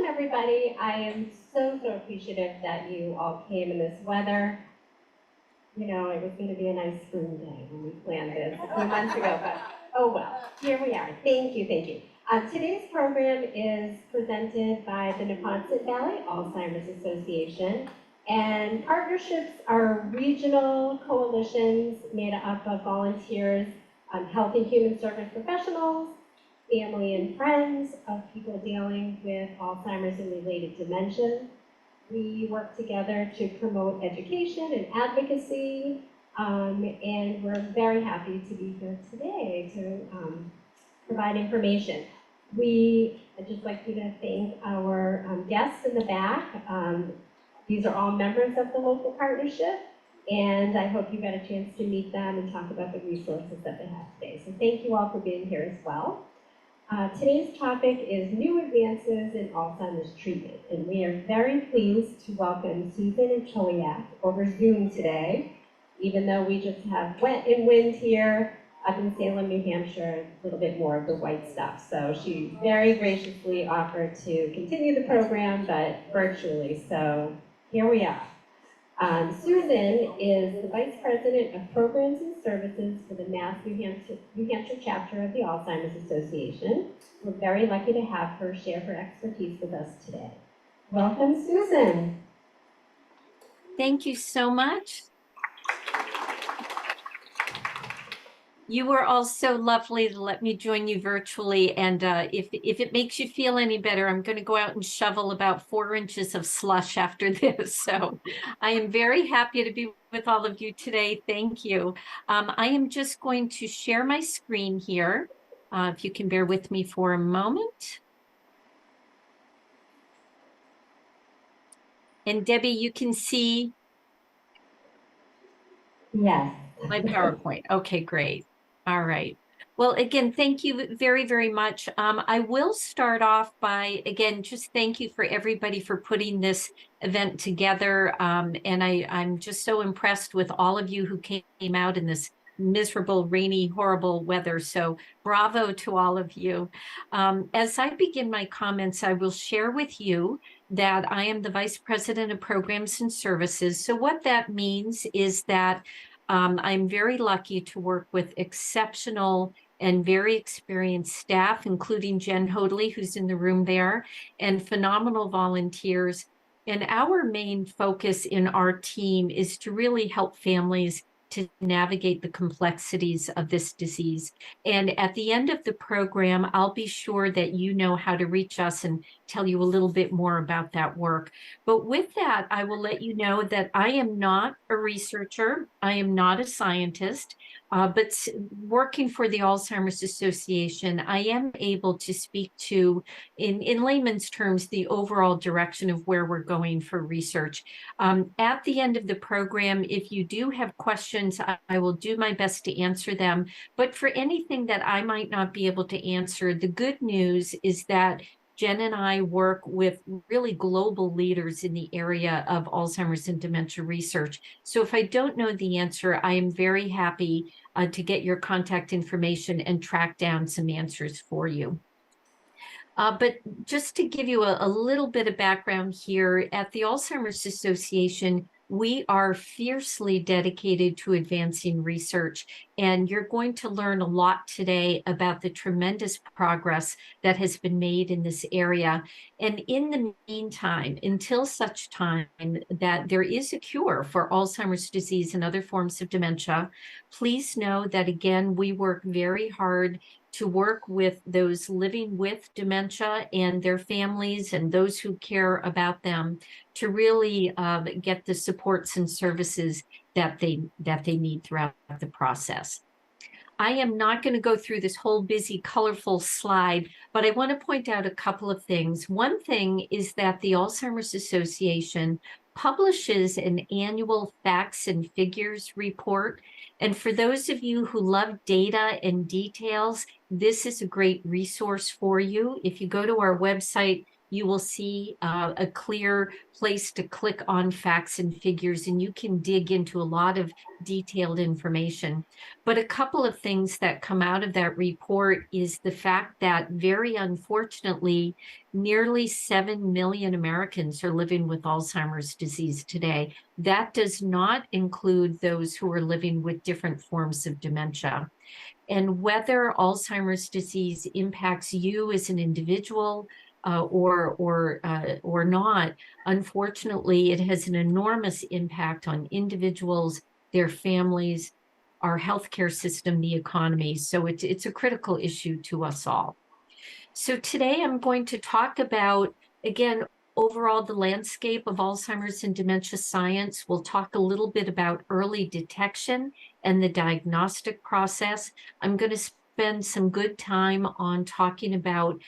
welcome everybody. I am so appreciative that you all came in this weather. You know, it was going to be a nice spring day when we planned this a few months ago, but oh well, here we are. Thank you, thank you. Today's program is presented by the Neponset Valley Alzheimer's Association, and partnerships are regional coalitions made up of volunteers, health and human service professionals, family and friends of people dealing with Alzheimer's and related dementia. We work together to promote education and advocacy, and we're very happy to be here today to provide information. I'd just like you to thank our guests in the back. These are all members of the local partnership, and I hope you got a chance to meet them and talk about the resources that they have today. So thank you all for being here as well. Today's topic is new advances in Alzheimer's treatment, and we are very pleased to welcome Susan and Choyak over Zoom today, even though we just have wet and wind here up in Salem, New Hampshire, a little bit more of the white stuff. So she very graciously offered to continue the program, but virtually, so here we are. Susan is the Vice President of Programs and Services for the Mass New Hampshire chapter of the Alzheimer's Association. We're very lucky to have her share her expertise with us today. Welcome, Susan. Thank you so much. You were all so lovely to let me join you virtually, and if it makes you feel any better, I'm going to go out and shovel about 4 inches of slush after this. So I am very happy to be with all of you today. Thank you. I am just going to share my screen here. If you can bear with me for a moment. And Debbie, you can see Yes. my PowerPoint. Okay, great. All right. Well, again, thank you very, very much. I will start off by, again, just thank you for everybody for putting this event together. And I'm just so impressed with all of you who came out in this miserable, rainy, horrible weather. So bravo to all of you. As I begin my comments, I will share with you that I am the Vice President of Programs and Services. So what that means is that I'm very lucky to work with exceptional and very experienced staff, including Jen Hoadley, who's in the room there, and phenomenal volunteers. And our main focus in our team is to really help families to navigate the complexities of this disease. And at the end of the program, I'll be sure that you know how to reach us and tell you a little bit more about that work. But with that, I will let you know that I am not a researcher. I am not a scientist, but working for the Alzheimer's Association, I am able to speak to, in layman's terms, the overall direction of where we're going for research. At the end of the program, if you do have questions, I will do my best to answer them. But for anything that I might not be able to answer, the good news is that Jen and I work with really global leaders in the area of Alzheimer's and dementia research. So if I don't know the answer, I am very happy to get your contact information and track down some answers for you. But just to give you a little bit of background here, at the Alzheimer's Association, we are fiercely dedicated to advancing research, and you're going to learn a lot today about the tremendous progress that has been made in this area. And in the meantime, until such time that there is a cure for Alzheimer's disease and other forms of dementia, please know that, again, we work very hard to work with those living with dementia and their families and those who care about them to really get the supports and services that they need throughout the process. I am not going to go through this whole busy, colorful slide, but I want to point out a couple of things. One thing is that the Alzheimer's Association publishes an annual facts and figures report. And for those of you who love data and details, this is a great resource for you. If you go to our website, you will see a clear place to click on facts and figures, and you can dig into a lot of detailed information. But a couple of things that come out of that report is the fact that, very unfortunately, nearly 7 million Americans are living with Alzheimer's disease today. That does not include those who are living with different forms of dementia. And whether Alzheimer's disease impacts you as an individual or not, unfortunately, it has an enormous impact on individuals, their families, our healthcare system, the economy. So it's a critical issue to us all. So today I'm going to talk about, again, overall the landscape of Alzheimer's and dementia science. We'll talk a little bit about early detection and the diagnostic process. I'm going to spend some good time on talking about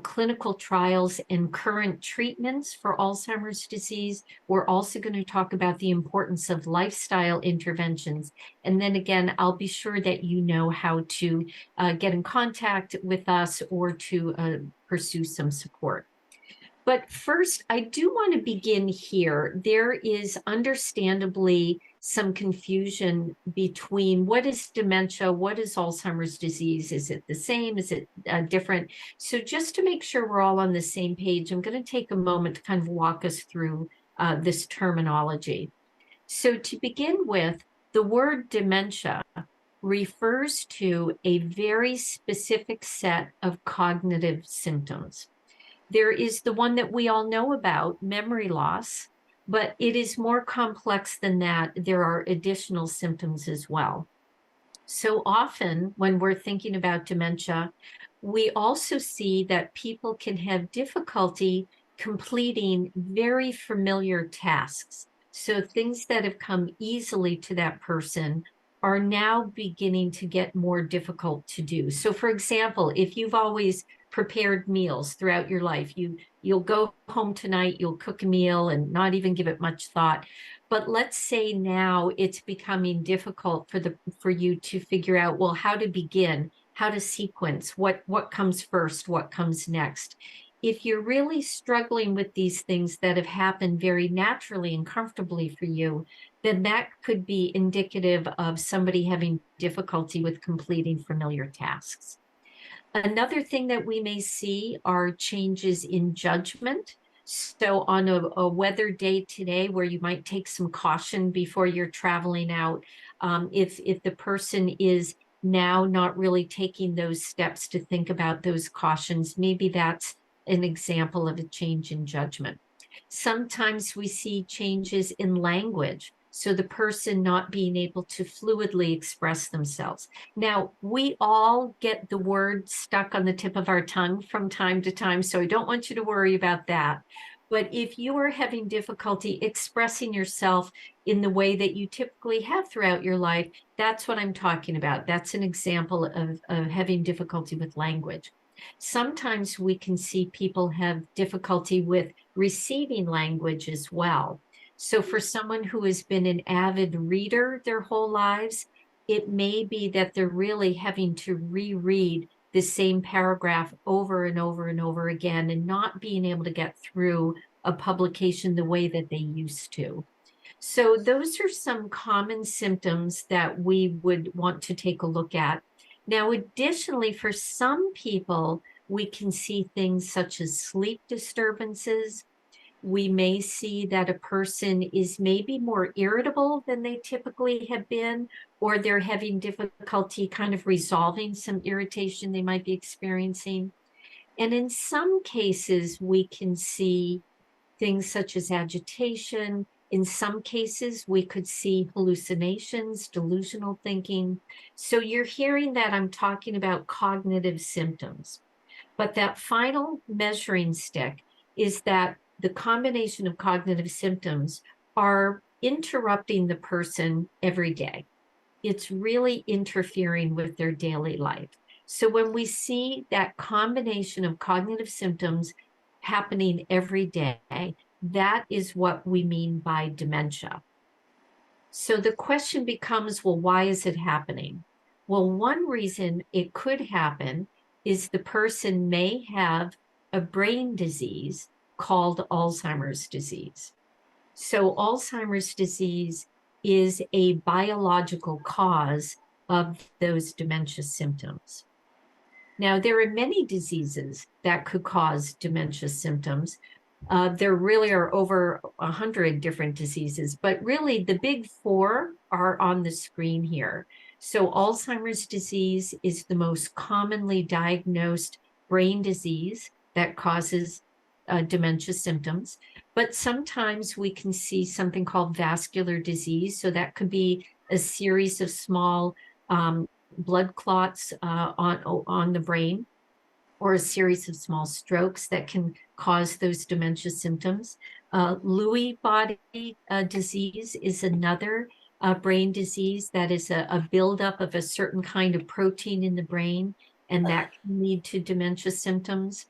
clinical trials and current treatments for Alzheimer's disease. We're also going to talk about the importance of lifestyle interventions. And then again, I'll be sure that you know how to get in contact with us or to pursue some support. But first, I do want to begin here. There is understandably some confusion between what is dementia, what is Alzheimer's disease? Is it the same? Is it different? So just to make sure we're all on the same page, I'm going to take a moment to kind of walk us through this terminology. So to begin with, the word dementia refers to a very specific set of cognitive symptoms. There is the one that we all know about, memory loss, but it is more complex than that. There are additional symptoms as well. So often when we're thinking about dementia, we also see that people can have difficulty completing very familiar tasks. So things that have come easily to that person are now beginning to get more difficult to do. So for example, if you've always prepared meals throughout your life, you'll go home tonight, you'll cook a meal and not even give it much thought. But let's say now it's becoming difficult for you to figure out, well, how to begin, how to sequence, what comes first, what comes next. If you're really struggling with these things that have happened very naturally and comfortably for you, then that could be indicative of somebody having difficulty with completing familiar tasks. Another thing that we may see are changes in judgment. So on a weather day today where you might take some caution before you're traveling out, if the person is now not really taking those steps to think about those cautions, maybe that's an example of a change in judgment. Sometimes we see changes in language. So the person not being able to fluidly express themselves. Now, we all get the word stuck on the tip of our tongue from time to time, so I don't want you to worry about that. But if you are having difficulty expressing yourself in the way that you typically have throughout your life, that's what I'm talking about. That's an example of having difficulty with language. Sometimes we can see people have difficulty with receiving language as well. So for someone who has been an avid reader their whole lives, it may be that they're really having to reread the same paragraph over and over and over again and not being able to get through a publication the way that they used to. So those are some common symptoms that we would want to take a look at. Now, additionally, for some people, we can see things such as sleep disturbances. We may see that a person is maybe more irritable than they typically have been, or they're having difficulty kind of resolving some irritation they might be experiencing. And in some cases, we can see things such as agitation. In some cases, we could see hallucinations, delusional thinking. So you're hearing that I'm talking about cognitive symptoms. But that final measuring stick is that the combination of cognitive symptoms are interrupting the person every day. It's really interfering with their daily life. So when we see that combination of cognitive symptoms happening every day, that is what we mean by dementia. So the question becomes, well, why is it happening? Well, one reason it could happen is the person may have a brain disease called Alzheimer's disease. So Alzheimer's disease is a biological cause of those dementia symptoms. Now, there are many diseases that could cause dementia symptoms. There really are over 100 different diseases, but really the big four are on the screen here. So Alzheimer's disease is the most commonly diagnosed brain disease that causes dementia symptoms. But sometimes we can see something called vascular disease. So that could be a series of small blood clots on the brain, or a series of small strokes that can cause those dementia symptoms. Lewy body disease is another brain disease that is a buildup of a certain kind of protein in the brain, and that can lead to dementia symptoms.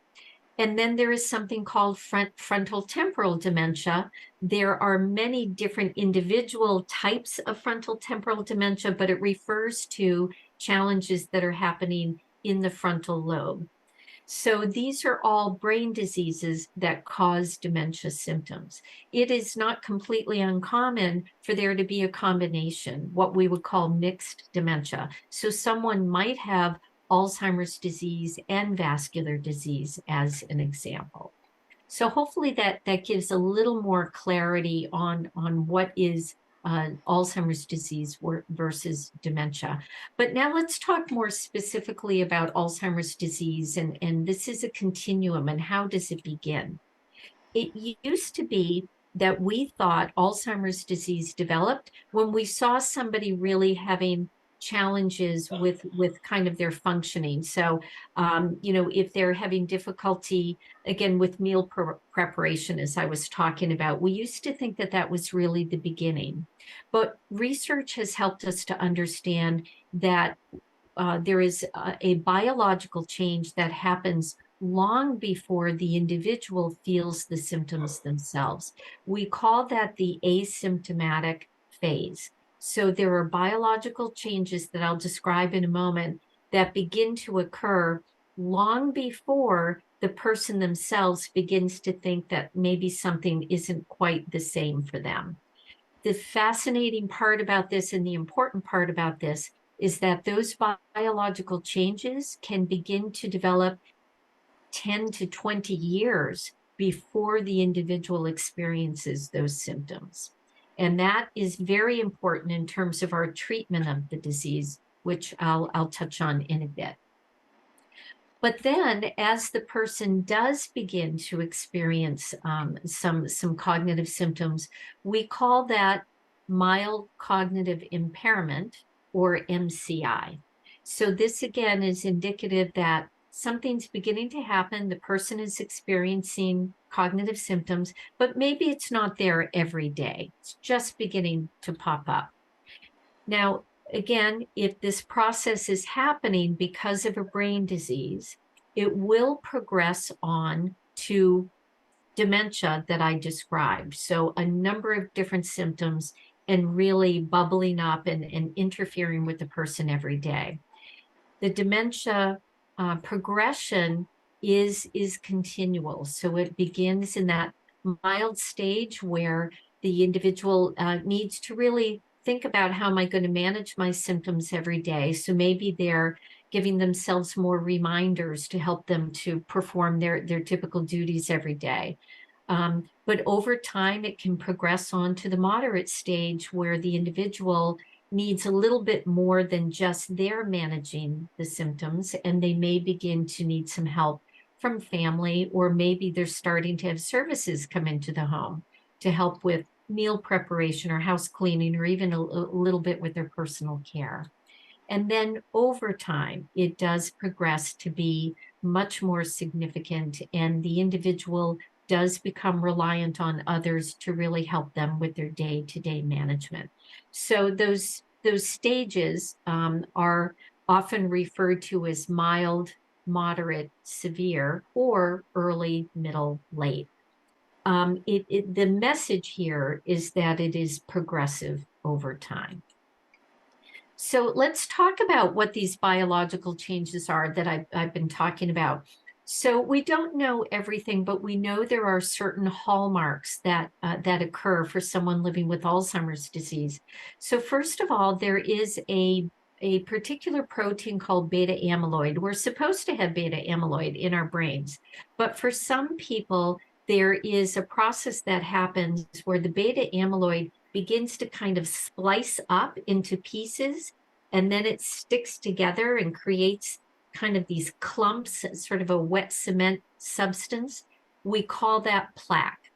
And then there is something called frontal temporal dementia. There are many different individual types of frontal temporal dementia, but it refers to challenges that are happening in the frontal lobe. So these are all brain diseases that cause dementia symptoms. It is not completely uncommon for there to be a combination, what we would call mixed dementia. So someone might have Alzheimer's disease and vascular disease as an example. So hopefully that gives a little more clarity on what is Alzheimer's disease versus dementia. But now let's talk more specifically about Alzheimer's disease, and this is a continuum, and how does it begin? It used to be that we thought Alzheimer's disease developed when we saw somebody really having challenges with kind of their functioning. So, if they're having difficulty, again, with meal preparation, as I was talking about, we used to think that that was really the beginning. But research has helped us to understand that there is a biological change that happens long before the individual feels the symptoms themselves. We call that the asymptomatic phase. So there are biological changes that I'll describe in a moment that begin to occur long before the person themselves begins to think that maybe something isn't quite the same for them. The fascinating part about this, and the important part about this, is that those biological changes can begin to develop 10 to 20 years before the individual experiences those symptoms. And that is very important in terms of our treatment of the disease, which I'll touch on in a bit. But then as the person does begin to experience some cognitive symptoms, we call that mild cognitive impairment, or MCI. So this again is indicative that something's beginning to happen. The person is experiencing cognitive symptoms, but maybe it's not there every day. It's just beginning to pop up. Now, again, if this process is happening because of a brain disease, it will progress on to dementia that I described. So a number of different symptoms, and really bubbling up and interfering with the person every day. The dementia progression is continual. So it begins in that mild stage where the individual needs to really think about, how am I going to manage my symptoms every day? So maybe they're giving themselves more reminders to help them to perform their typical duties every day. But over time, it can progress on to the moderate stage where the individual needs a little bit more than just their managing the symptoms, and they may begin to need some help from family, or maybe they're starting to have services come into the home to help with meal preparation or house cleaning, or even a little bit with their personal care. And then over time, it does progress to be much more significant, and the individual does become reliant on others to really help them with their day-to-day management. So those stages are often referred to as mild, moderate, severe, or early, middle, late. The message here is that it is progressive over time. So let's talk about what these biological changes are that I've been talking about. So we don't know everything, but we know there are certain hallmarks that that occur for someone living with Alzheimer's disease. So first of all, there is a particular protein called beta amyloid. We're supposed to have beta amyloid in our brains, but for some people, there is a process that happens where the beta amyloid begins to kind of splice up into pieces, and then it sticks together and creates kind of these clumps, sort of a wet cement substance. We call that plaque.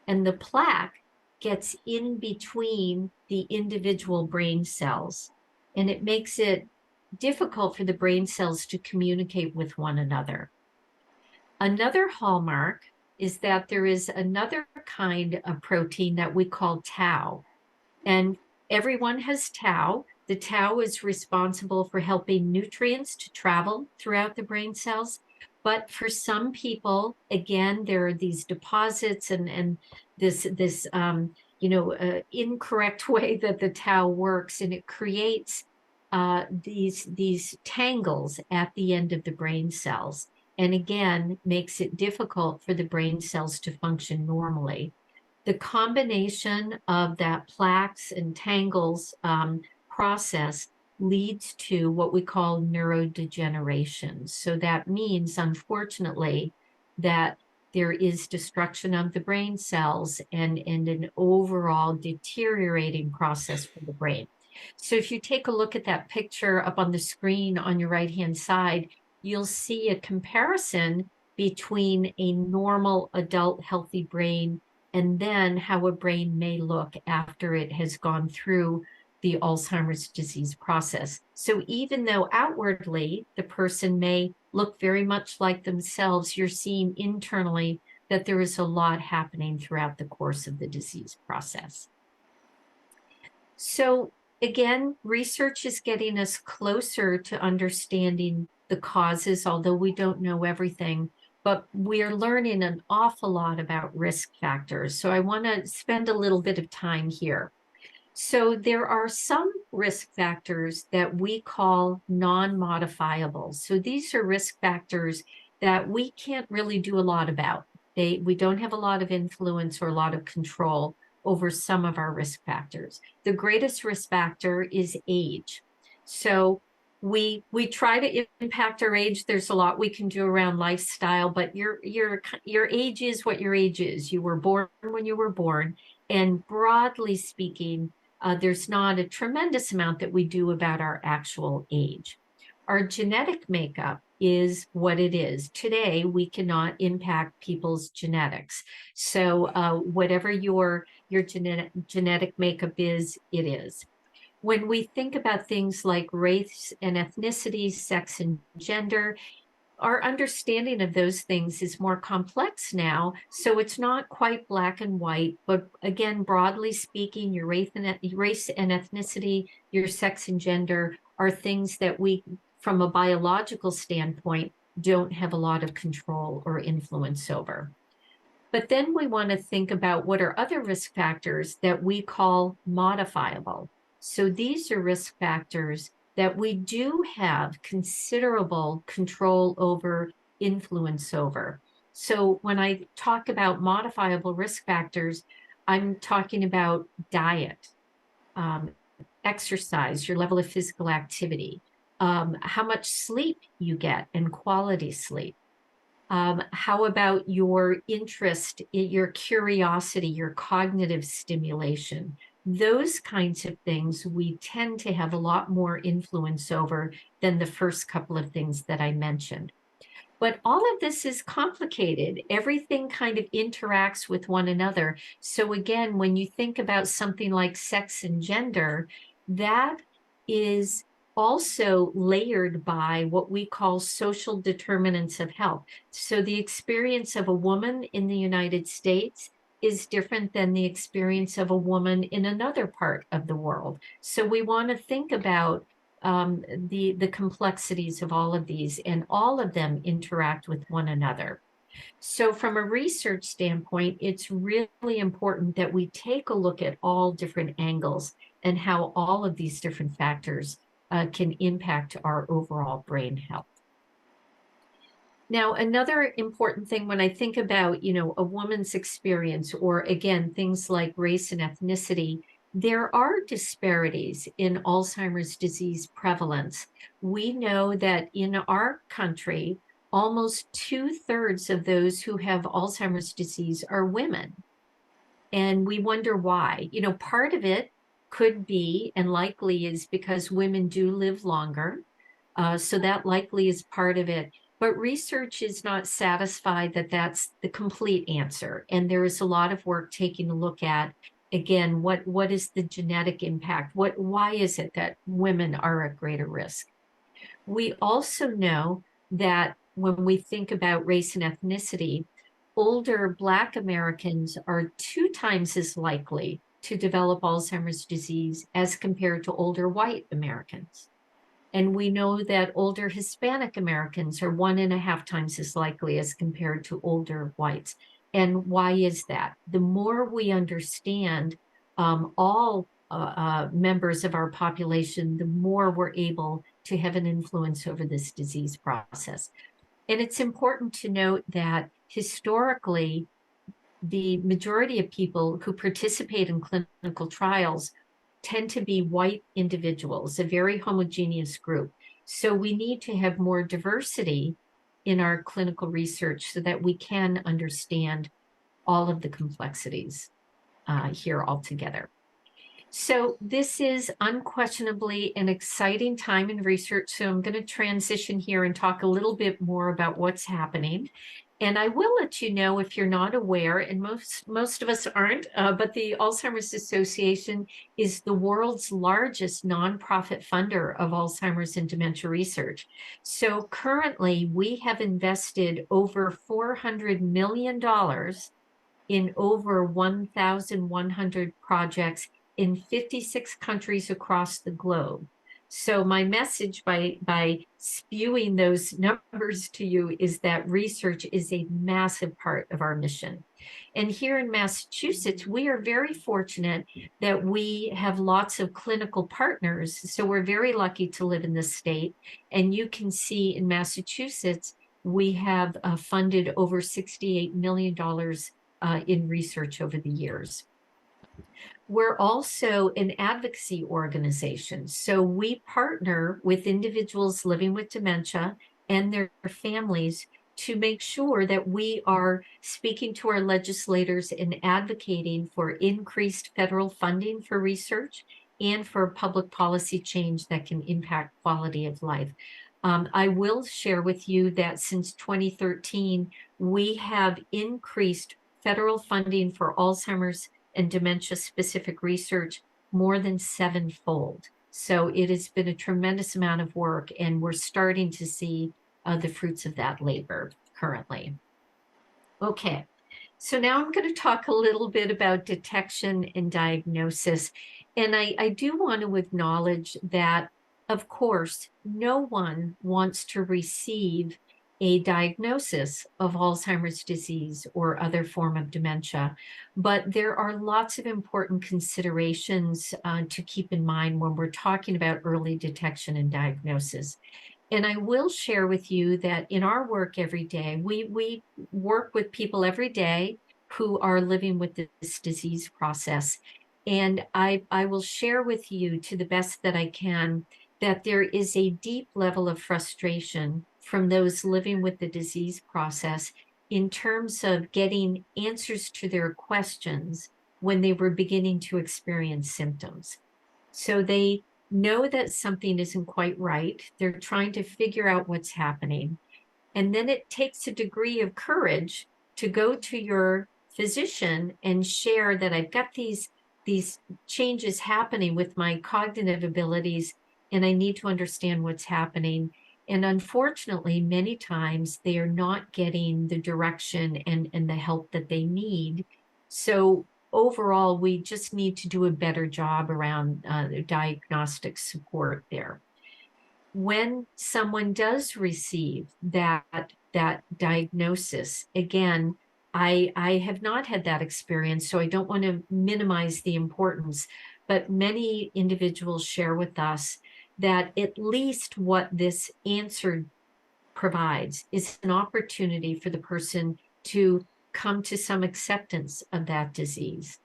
And the plaque gets in between the individual brain cells, and it makes it difficult for the brain cells to communicate with one another. Another hallmark is that there is another kind of protein that we call tau. And everyone has tau. The tau is responsible for helping nutrients to travel throughout the brain cells. But for some people, again, there are these deposits and this incorrect way that the tau works, and it creates these tangles at the end of the brain cells, and again makes it difficult for the brain cells to function normally. The combination of that plaques and tangles process leads to what we call neurodegeneration. So that means, unfortunately, that there is destruction of the brain cells and an overall deteriorating process for the brain. So if you take a look at that picture up on the screen on your right-hand side, you'll see a comparison between a normal adult healthy brain and then how a brain may look after it has gone through the Alzheimer's disease process. So even though outwardly the person may look very much like themselves, you're seeing internally that there is a lot happening throughout the course of the disease process. So again, research is getting us closer to understanding the causes, although we don't know everything, but we are learning an awful lot about risk factors. So I want to spend a little bit of time here. So there are some risk factors that we call non-modifiable. So these are risk factors that we can't really do a lot about. We don't have a lot of influence or a lot of control over some of our risk factors. The greatest risk factor is age. So we try to impact our age. There's a lot we can do around lifestyle, but your age is what your age is. You were born when you were born, and broadly speaking, there's not a tremendous amount that we do about our actual age. Our genetic makeup is what it is. Today, we cannot impact people's genetics. So whatever your genetic makeup is, it is. When we think about things like race and ethnicity, sex and gender, our understanding of those things is more complex now. So it's not quite black and white, but again, broadly speaking, your race and ethnicity, your sex and gender are things that we, from a biological standpoint, don't have a lot of control or influence over. But then we want to think about what are other risk factors that we call modifiable. So these are risk factors that we do have considerable control over, influence over. So when I talk about modifiable risk factors, I'm talking about diet, exercise, your level of physical activity, how much sleep you get and quality sleep. How about your interest, your curiosity, your cognitive stimulation? Those kinds of things we tend to have a lot more influence over than the first couple of things that I mentioned. But all of this is complicated. Everything kind of interacts with one another. So again, when you think about something like sex and gender, that is also layered by what we call social determinants of health. So the experience of a woman in the United States is different than the experience of a woman in another part of the world. So we want to think about the complexities of all of these, and all of them interact with one another. So from a research standpoint, it's really important that we take a look at all different angles and how all of these different factors can impact our overall brain health. Now, another important thing when I think about, a woman's experience, or again, things like race and ethnicity, there are disparities in Alzheimer's disease prevalence. We know that in our country, almost 2/3 of those who have Alzheimer's disease are women. And we wonder why. Part of it could be, and likely is, because women do live longer. So that likely is part of it. But research is not satisfied that that's the complete answer. And there is a lot of work taking a look at, again, what is the genetic impact? Why is it that women are at greater risk? We also know that when we think about race and ethnicity, older Black Americans are 2 times as likely to develop Alzheimer's disease as compared to older white Americans. And we know that older Hispanic Americans are 1.5 times as likely as compared to older whites. And why is that? The more we understand all members of our population, the more we're able to have an influence over this disease process. And it's important to note that historically, the majority of people who participate in clinical trials tend to be white individuals, a very homogeneous group. So we need to have more diversity in our clinical research so that we can understand all of the complexities here altogether. So this is unquestionably an exciting time in research. So I'm going to transition here and talk a little bit more about what's happening. And I will let you know if you're not aware, and most of us aren't, but the Alzheimer's Association is the world's largest nonprofit funder of Alzheimer's and dementia research. So currently, we have invested over $400 million in over 1,100 projects in 56 countries across the globe. So my message by spewing those numbers to you is that research is a massive part of our mission. And here in Massachusetts, we are very fortunate that we have lots of clinical partners. So we're very lucky to live in this state. And you can see in Massachusetts, we have funded over $68 million in research over the years. We're also an advocacy organization. So we partner with individuals living with dementia and their families to make sure that we are speaking to our legislators and advocating for increased federal funding for research and for public policy change that can impact quality of life. I will share with you that since 2013, we have increased federal funding for Alzheimer's and dementia-specific research more than 7-fold. So it has been a tremendous amount of work, and we're starting to see the fruits of that labor currently. Okay, so now I'm going to talk a little bit about detection and diagnosis. And I do want to acknowledge that, of course, no one wants to receive a diagnosis of Alzheimer's disease or other form of dementia. But there are lots of important considerations to keep in mind when we're talking about early detection and diagnosis. And I will share with you that in our work every day, we work with people every day who are living with this disease process. And I will share with you, to the best that I can, that there is a deep level of frustration from those living with the disease process in terms of getting answers to their questions when they were beginning to experience symptoms. So they know that something isn't quite right. They're trying to figure out what's happening. And then it takes a degree of courage to go to your physician and share that I've got these changes happening with my cognitive abilities, and I need to understand what's happening. And unfortunately, many times they are not getting the direction and the help that they need. So overall, we just need to do a better job around the diagnostic support there. When someone does receive that diagnosis, again, I have not had that experience, so I don't want to minimize the importance, but many individuals share with us that at least what this answer provides is an opportunity for the person to come to some acceptance of that disease,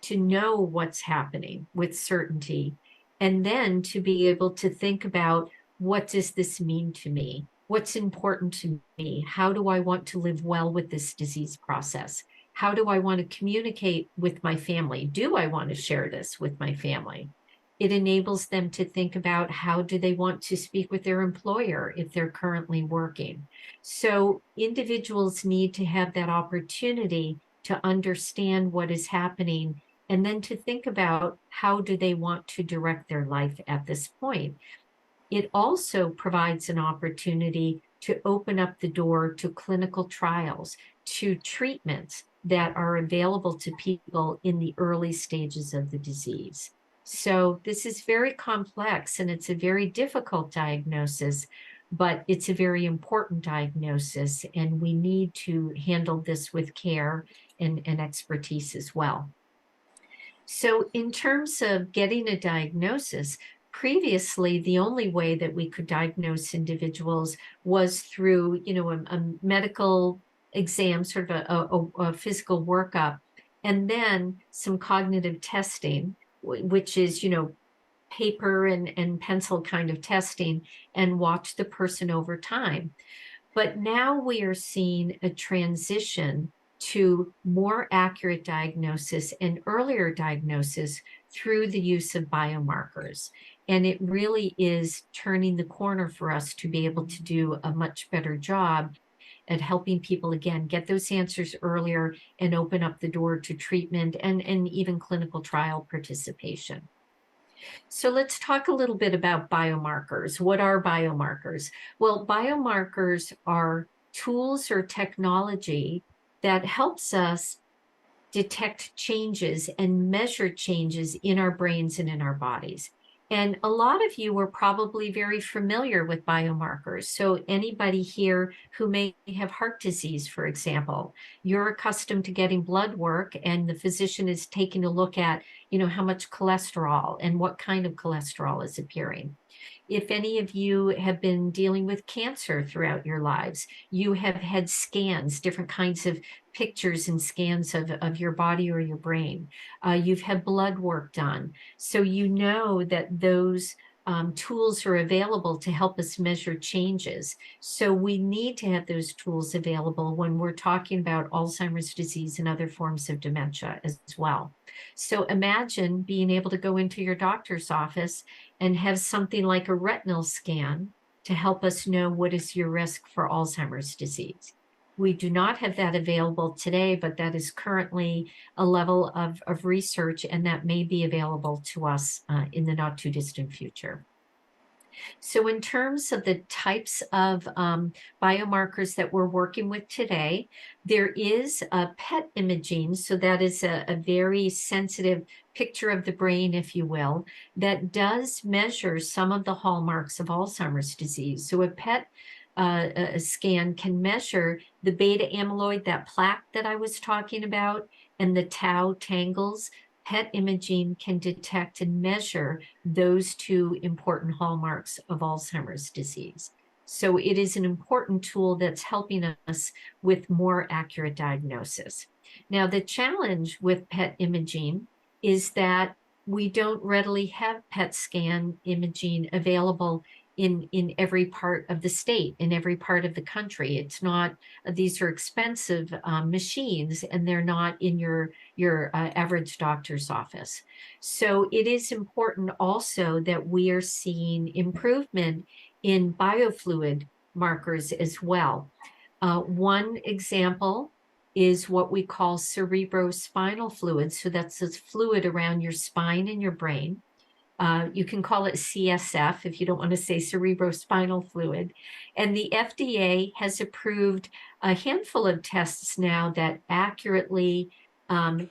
to know what's happening with certainty, and then to be able to think about, what does this mean to me? What's important to me? How do I want to live well with this disease process? How do I want to communicate with my family? Do I want to share this with my family? It enables them to think about, how do they want to speak with their employer if they're currently working. So individuals need to have that opportunity to understand what is happening, and then to think about, how do they want to direct their life at this point. It also provides an opportunity to open up the door to clinical trials, to treatments that are available to people in the early stages of the disease. So this is very complex, and it's a very difficult diagnosis, but it's a very important diagnosis, and we need to handle this with care and expertise as well. So in terms of getting a diagnosis, previously, the only way that we could diagnose individuals was through, a medical exam, sort of a physical workup, and then some cognitive testing, which is, paper and pencil kind of testing, and watch the person over time. But now we are seeing a transition to more accurate diagnosis and earlier diagnosis through the use of biomarkers. And it really is turning the corner for us to be able to do a much better job at helping people, again, get those answers earlier and open up the door to treatment and even clinical trial participation. So let's talk a little bit about biomarkers. What are biomarkers? Well, biomarkers are tools or technology that helps us detect changes and measure changes in our brains and in our bodies. And a lot of you are probably very familiar with biomarkers. So anybody here who may have heart disease, for example, you're accustomed to getting blood work, and the physician is taking a look at, how much cholesterol and what kind of cholesterol is appearing. If any of you have been dealing with cancer throughout your lives, you have had scans, different kinds of pictures and scans of your body or your brain. You've had blood work done. So you know that those tools are available to help us measure changes. So we need to have those tools available when we're talking about Alzheimer's disease and other forms of dementia as well. So imagine being able to go into your doctor's office and have something like a retinal scan to help us know what is your risk for Alzheimer's disease. We do not have that available today, but that is currently a level of research, and that may be available to us in the not too distant future. So in terms of the types of biomarkers that we're working with today, there is a PET imaging. So that is a very sensitive picture of the brain, if you will, that does measure some of the hallmarks of Alzheimer's disease. So a PET a scan can measure the beta amyloid, that plaque that I was talking about, and the tau tangles. PET imaging can detect and measure those two important hallmarks of Alzheimer's disease. So it is an important tool that's helping us with more accurate diagnosis. Now, the challenge with PET imaging is that we don't readily have PET scan imaging available in every part of the state, in every part of the country. It's not, these are expensive machines, and they're not in your average doctor's office. So it is important also that we are seeing improvement in biofluid markers as well. One example is what we call cerebrospinal fluid. So that's this fluid around your spine and your brain. You can call it CSF if you don't want to say cerebrospinal fluid. And the FDA has approved a handful of tests now that accurately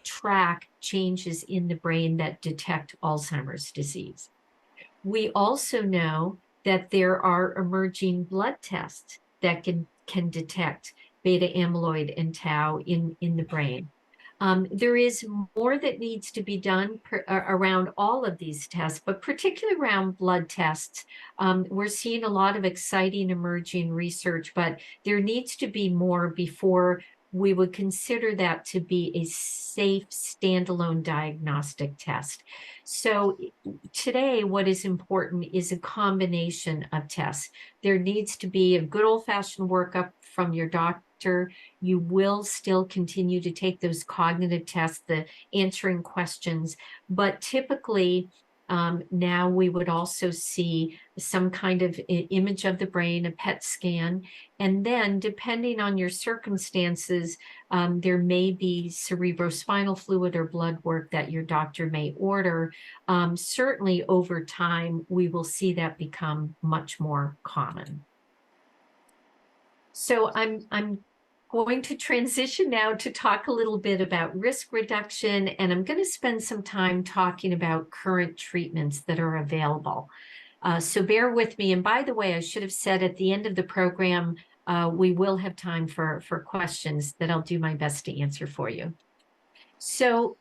track changes in the brain that detect Alzheimer's disease. We also know that there are emerging blood tests that can detect beta amyloid and tau in the brain. There is more that needs to be done around all of these tests, but particularly around blood tests. We're seeing a lot of exciting emerging research, but there needs to be more before we would consider that to be a safe standalone diagnostic test. So today, what is important is a combination of tests. There needs to be a good old-fashioned workup from your doctor. You will still continue to take those cognitive tests, the answering questions, but typically now we would also see some kind of image of the brain, a PET scan, and then depending on your circumstances, there may be cerebrospinal fluid or blood work that your doctor may order. Certainly over time, we will see that become much more common. So I'm going to transition now to talk a little bit about risk reduction, and I'm going to spend some time talking about current treatments that are available. So bear with me. And by the way, I should have said at the end of the program, we will have time for questions that I'll do my best to answer for you. So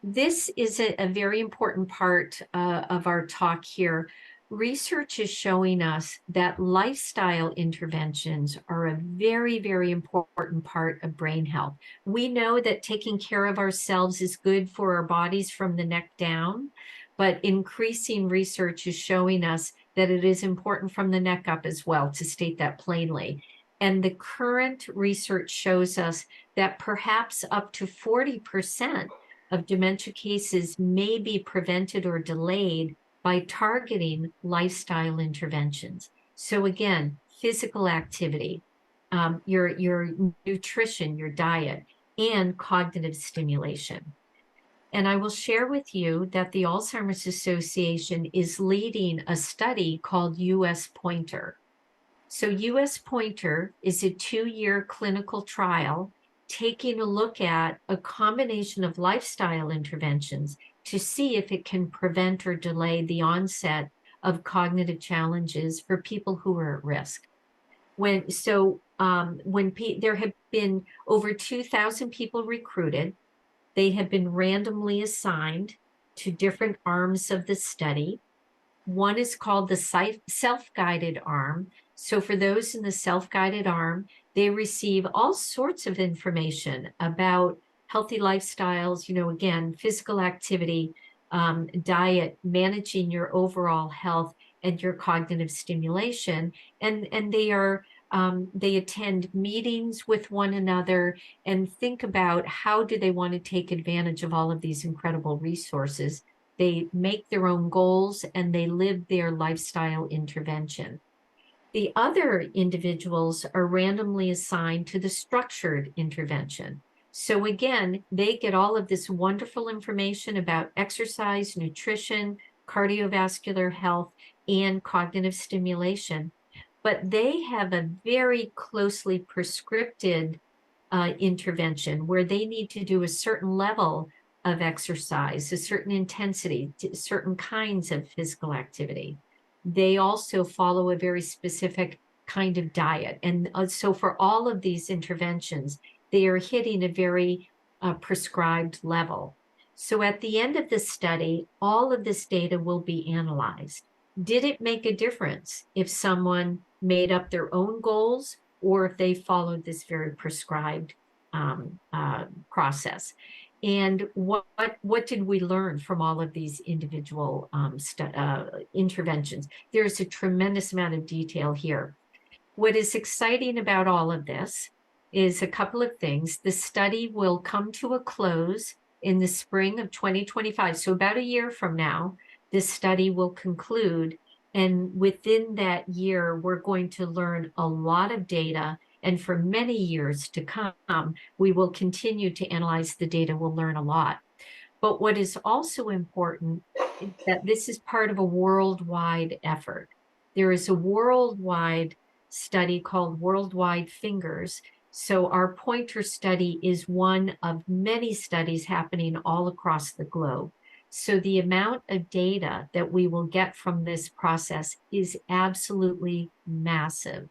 this is a very important part of our talk here. Research is showing us that lifestyle interventions are a very, very important part of brain health. We know that taking care of ourselves is good for our bodies from the neck down, but increasing research is showing us that it is important from the neck up as well, to state that plainly. And the current research shows us that perhaps up to 40% of dementia cases may be prevented or delayed by targeting lifestyle interventions. So again, physical activity, your nutrition, your diet, and cognitive stimulation. And I will share with you that the Alzheimer's Association is leading a study called US Pointer. So US Pointer is a 2-year clinical trial taking a look at a combination of lifestyle interventions to see if it can prevent or delay the onset of cognitive challenges for people who are at risk. There have been over 2,000 people recruited, they have been randomly assigned to different arms of the study. One is called the self-guided arm. So for those in the self-guided arm, they receive all sorts of information about healthy lifestyles, again, physical activity, diet, managing your overall health, and your cognitive stimulation. And they attend meetings with one another and think about how do they want to take advantage of all of these incredible resources. They make their own goals and they live their lifestyle intervention. The other individuals are randomly assigned to the structured intervention. So again, they get all of this wonderful information about exercise, nutrition, cardiovascular health, and cognitive stimulation. But they have a very closely prescripted intervention where they need to do a certain level of exercise, a certain intensity, certain kinds of physical activity. They also follow a very specific kind of diet. And so for all of these interventions, they are hitting a very prescribed level. So at the end of the study, all of this data will be analyzed. Did it make a difference if someone made up their own goals or if they followed this very prescribed process? And what did we learn from all of these individual interventions? There's a tremendous amount of detail here. What is exciting about all of this is a couple of things. The study will come to a close in the spring of 2025. So about a year from now, this study will conclude. And within that year, we're going to learn a lot of data. And for many years to come, we will continue to analyze the data. We'll learn a lot. But what is also important is that this is part of a worldwide effort. There is a worldwide study called Worldwide Fingers. So our Pointer study is one of many studies happening all across the globe. So the amount of data that we will get from this process is absolutely massive.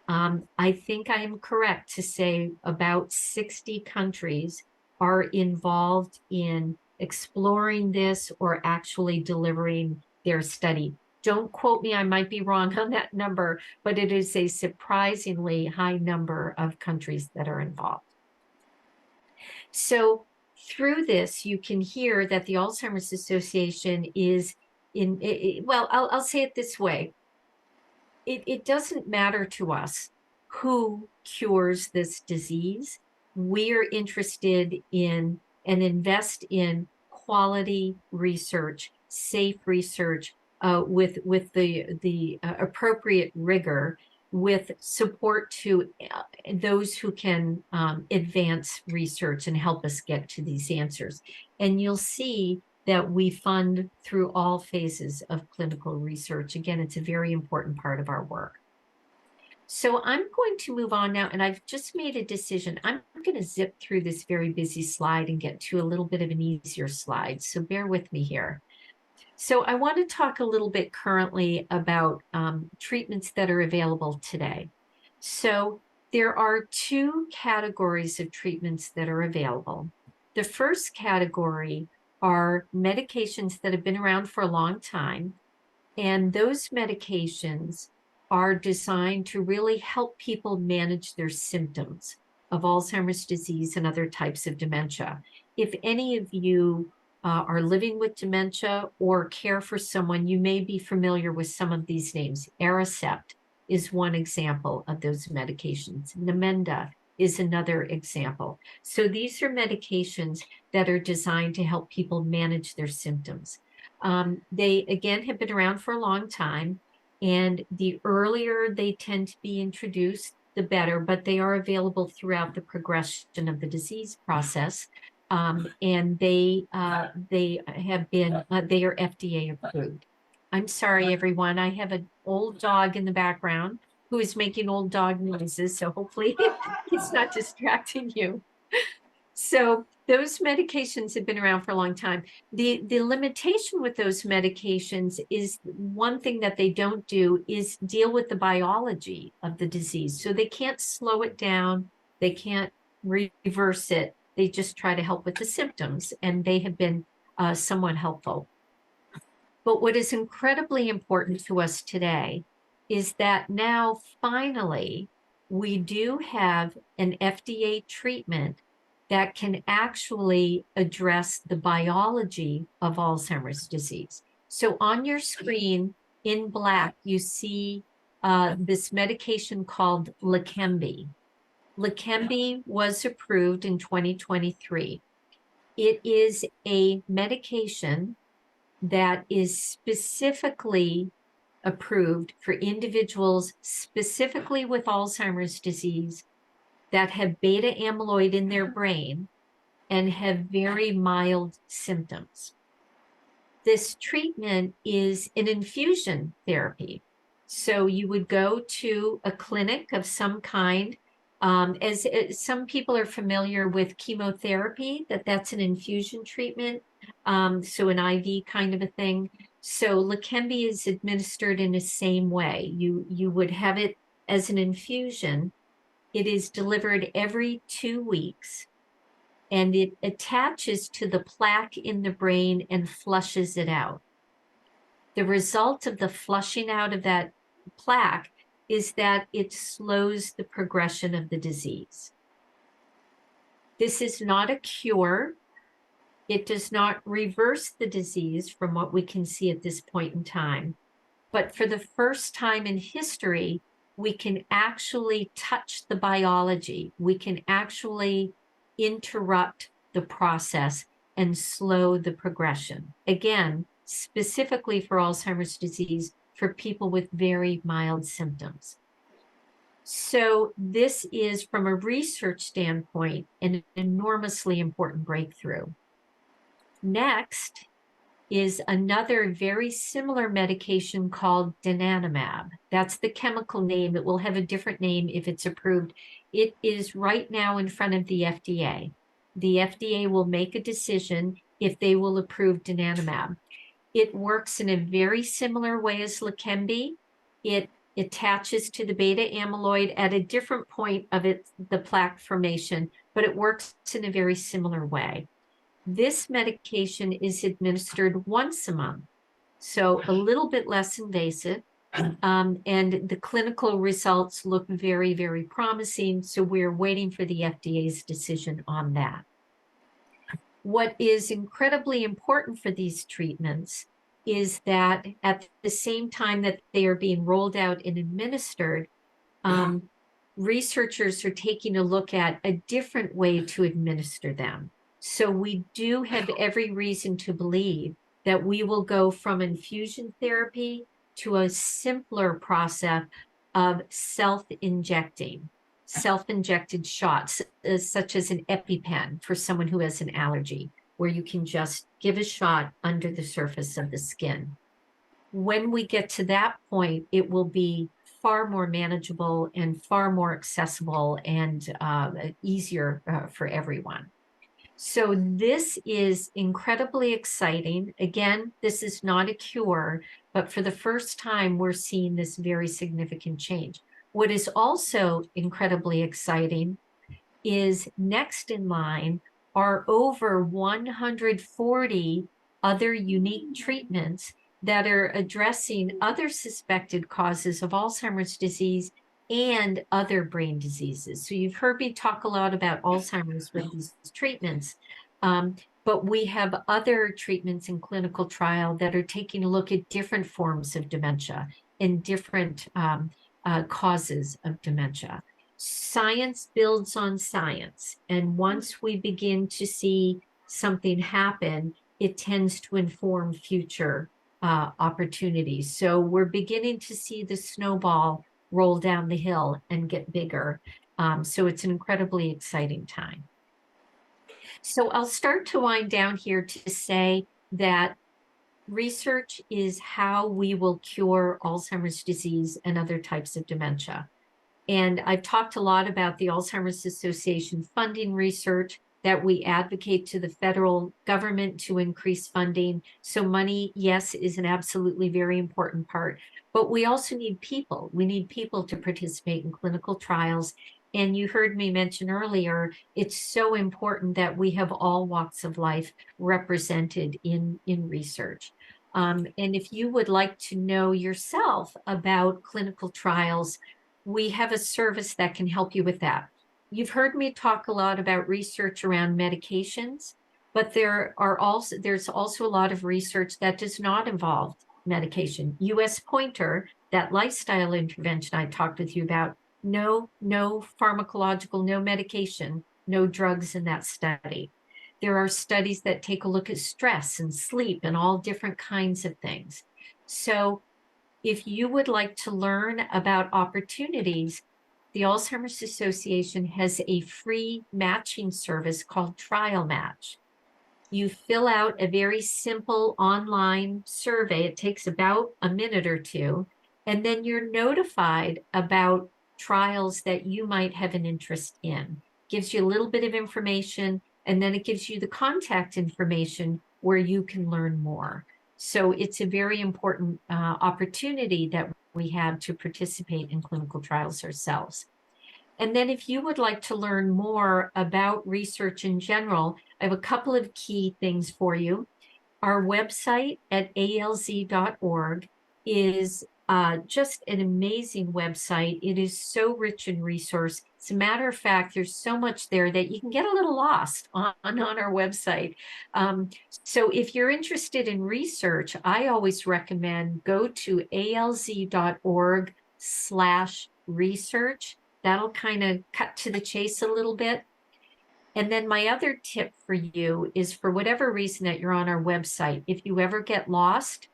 I think I am correct to say about 60 countries are involved in exploring this or actually delivering their study. Don't quote me, I might be wrong on that number, but it is a surprisingly high number of countries that are involved. So through this, you can hear that the Alzheimer's Association is well, I'll say it this way. It doesn't matter to us who cures this disease. We're interested in and invest in quality research, safe research, with the appropriate rigor, with support to those who can advance research and help us get to these answers. And you'll see that we fund through all phases of clinical research. Again, it's a very important part of our work. So I'm going to move on now, and I've just made a decision. I'm going to zip through this very busy slide and get to a little bit of an easier slide. So bear with me here. So I want to talk a little bit currently about treatments that are available today. So there are two categories of treatments that are available. The first category are medications that have been around for a long time, and those medications are designed to really help people manage their symptoms of Alzheimer's disease and other types of dementia. If any of you are living with dementia or care for someone, you may be familiar with some of these names. Aricept is one example of those medications. Namenda is another example. So these are medications that are designed to help people manage their symptoms. They, again, have been around for a long time, and the earlier they tend to be introduced, the better, but they are available throughout the progression of the disease process. And they are FDA approved. I'm sorry, everyone. I have an old dog in the background who is making old dog noises, so hopefully it's not distracting you. So those medications have been around for a long time. The limitation with those medications is one thing that they don't do is deal with the biology of the disease. So they can't slow it down. They can't reverse it. They just try to help with the symptoms, and they have been somewhat helpful. But what is incredibly important to us today is that now finally we do have an FDA treatment that can actually address the biology of Alzheimer's disease. So on your screen in black, you see this medication called Leqembi. Leqembi was approved in 2023. It is a medication that is specifically approved for individuals specifically with Alzheimer's disease that have beta amyloid in their brain and have very mild symptoms. This treatment is an infusion therapy. So you would go to a clinic of some kind. As some people are familiar with chemotherapy, that's an infusion treatment, so an IV kind of a thing. So Leqembi is administered in the same way. You would have it as an infusion. It is delivered every 2 weeks, and it attaches to the plaque in the brain and flushes it out. The result of the flushing out of that plaque is that it slows the progression of the disease. This is not a cure. It does not reverse the disease from what we can see at this point in time. But for the first time in history, we can actually touch the biology. We can actually interrupt the process and slow the progression. Again, specifically for Alzheimer's disease, for people with very mild symptoms. So this is, from a research standpoint, an enormously important breakthrough. Next is another very similar medication called donanemab. That's the chemical name. It will have a different name if it's approved. It is right now in front of the FDA. The FDA will make a decision if they will approve donanemab. It works in a very similar way as Leqembi. It attaches to the beta amyloid at a different point of the plaque formation, but it works in a very similar way. This medication is administered once a month, so a little bit less invasive. And the clinical results look very, very promising. So we're waiting for the FDA's decision on that. What is incredibly important for these treatments is that at the same time that they are being rolled out and administered, researchers are taking a look at a different way to administer them. So we do have every reason to believe that we will go from infusion therapy to a simpler process of self-injected shots, such as an EpiPen for someone who has an allergy, where you can just give a shot under the surface of the skin. When we get to that point, it will be far more manageable and far more accessible and easier for everyone. So this is incredibly exciting. Again, this is not a cure, but for the first time, we're seeing this very significant change. What is also incredibly exciting is next in line are over 140 other unique treatments that are addressing other suspected causes of Alzheimer's disease and other brain diseases. So you've heard me talk a lot about Alzheimer's with these treatments, but we have other treatments in clinical trial that are taking a look at different forms of dementia and different causes of dementia. Science builds on science, and once we begin to see something happen, it tends to inform future opportunities. So we're beginning to see the snowball roll down the hill and get bigger. So it's an incredibly exciting time. So I'll start to wind down here to say that research is how we will cure Alzheimer's disease and other types of dementia. And I've talked a lot about the Alzheimer's Association funding research, that we advocate to the federal government to increase funding. So money, yes, is an absolutely very important part, but we also need people. We need people to participate in clinical trials. And you heard me mention earlier, it's so important that we have all walks of life represented in research. And if you would like to know yourself about clinical trials, we have a service that can help you with that. You've heard me talk a lot about research around medications, but there's also a lot of research that does not involve medication. US Pointer, that lifestyle intervention I talked with you about, no pharmacological, no medication, no drugs in that study. There are studies that take a look at stress and sleep and all different kinds of things. So if you would like to learn about opportunities, the Alzheimer's Association has a free matching service called Trial Match. You fill out a very simple online survey. It takes about a minute or two, and then you're notified about trials that you might have an interest in. Gives you a little bit of information, and then it gives you the contact information where you can learn more. So it's a very important opportunity that we have to participate in clinical trials ourselves. And then if you would like to learn more about research in general, I have a couple of key things for you. Our website at alz.org is just an amazing website. It is so rich in resource. As a matter of fact, there's so much there that you can get a little lost on our website. So if you're interested in research, I always recommend go to alz.org/research. That'll kind of cut to the chase a little bit. And then my other tip for you is, for whatever reason that you're on our website, if you ever get lost,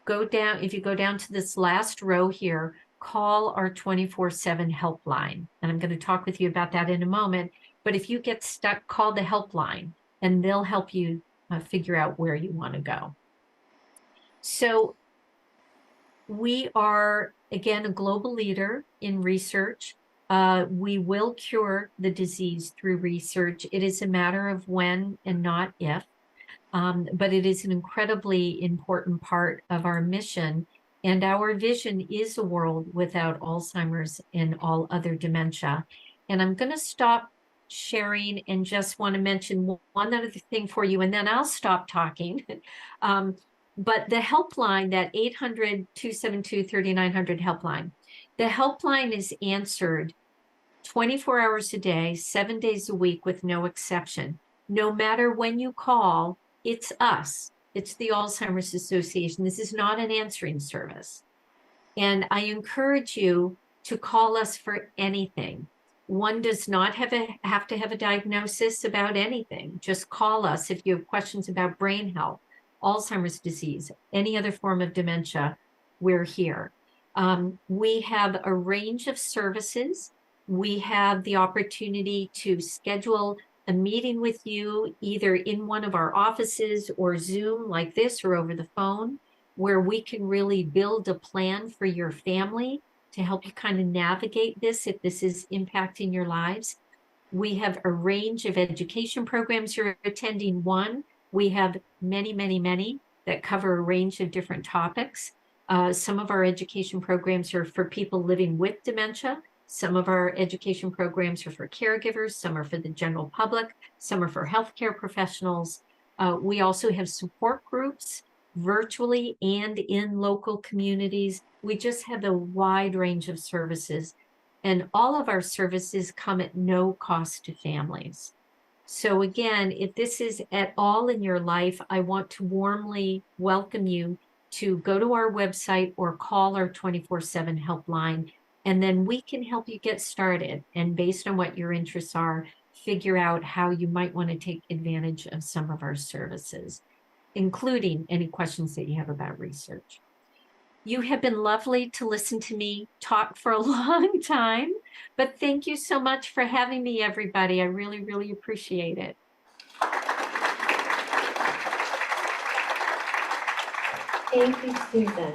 if you go down to this last row here, call our 24/7 helpline. And I'm going to talk with you about that in a moment. But if you get stuck, call the helpline and they'll help you figure out where you want to go. So we are, again, a global leader in research. We will cure the disease through research. It is a matter of when and not if, but it is an incredibly important part of our mission. And our vision is a world without Alzheimer's and all other dementia. And I'm going to stop sharing, and just want to mention one other thing for you, and then I'll stop talking. But the helpline, that 800-272-3900 helpline, the helpline is answered 24 hours a day, 7 days a week with no exception. No matter when you call, it's us. It's the Alzheimer's Association. This is not an answering service. And I encourage you to call us for anything. One does not have to have a diagnosis about anything. Just call us if you have questions about brain health, Alzheimer's disease, any other form of dementia. We're here. We have a range of services. We have the opportunity to schedule a meeting with you either in one of our offices or Zoom like this or over the phone, where we can really build a plan for your family to help you kind of navigate this if this is impacting your lives. We have a range of education programs. You're attending one. We have many, many, many that cover a range of different topics. Some of our education programs are for people living with dementia. Some of our education programs are for caregivers. Some are for the general public. Some are for healthcare professionals. We also have support groups virtually and in local communities. We just have a wide range of services, and all of our services come at no cost to families. So again, if this is at all in your life, I want to warmly welcome you to go to our website or call our 24/7 helpline, and then we can help you get started. And based on what your interests are, figure out how you might want to take advantage of some of our services, including any questions that you have about research. You have been lovely to listen to me talk for a long time, but thank you so much for having me, everybody. I really, really appreciate it. Thank you, Susan.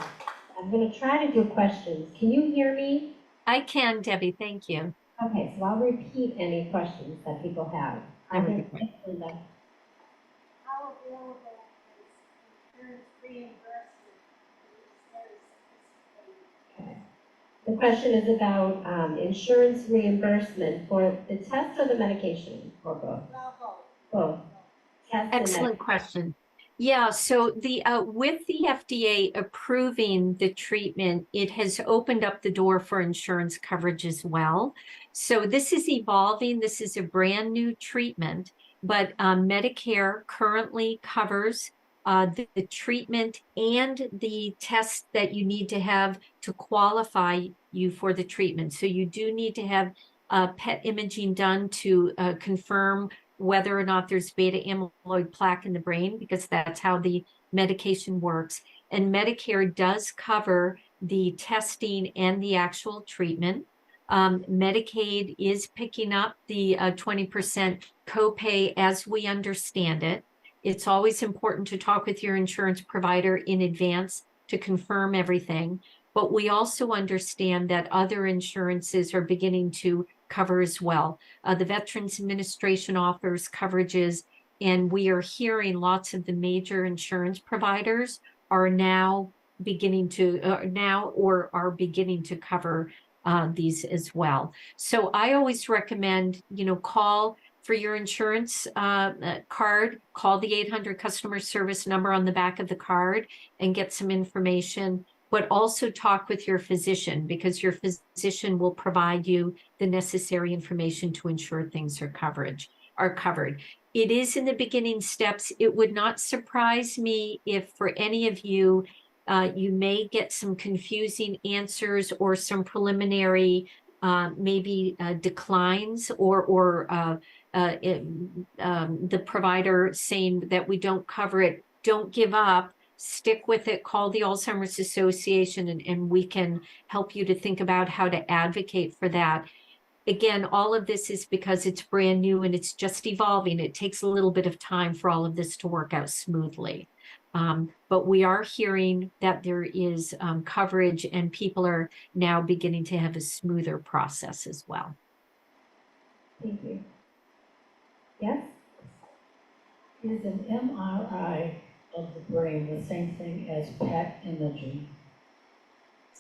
I'm going to try to do questions. Can you hear me? I can, Debbie. Thank you. Okay, so I'll repeat any questions that people have. That would be great. Linda. How available is insurance reimbursement for these services? Okay. The question is about insurance reimbursement for the test or the medication, or both? Well, Both. Test and Excellent question. Yeah, so the with the FDA approving the treatment, it has opened up the door for insurance coverage as well. So this is evolving. This is a brand new treatment, but Medicare currently covers the treatment and the tests that you need to have to qualify you for the treatment. So you do need to have PET imaging done to confirm whether or not there's beta amyloid plaque in the brain, because that's how the medication works. And Medicare does cover the testing and the actual treatment. Medicaid is picking up the 20% copay as we understand it. It's always important to talk with your insurance provider in advance to confirm everything. But we also understand that other insurances are beginning to cover as well. The Veterans Administration offers coverages, and we are hearing lots of the major insurance providers are now beginning to are beginning to cover these as well. So I always recommend, call for your insurance card, call the 800 customer service number on the back of the card and get some information, but also talk with your physician, because your physician will provide you the necessary information to ensure things are covered. It is in the beginning steps. It would not surprise me if for any of you, you may get some confusing answers or some preliminary maybe declines or the provider saying that we don't cover it. Don't give up. Stick with it, call the Alzheimer's Association, and we can help you to think about how to advocate for that. Again, all of this is because it's brand new and it's just evolving. It takes a little bit of time for all of this to work out smoothly. But we are hearing that there is coverage, and people are now beginning to have a smoother process as well. Thank you. Yes? Is an MRI of the brain the same thing as PET imaging?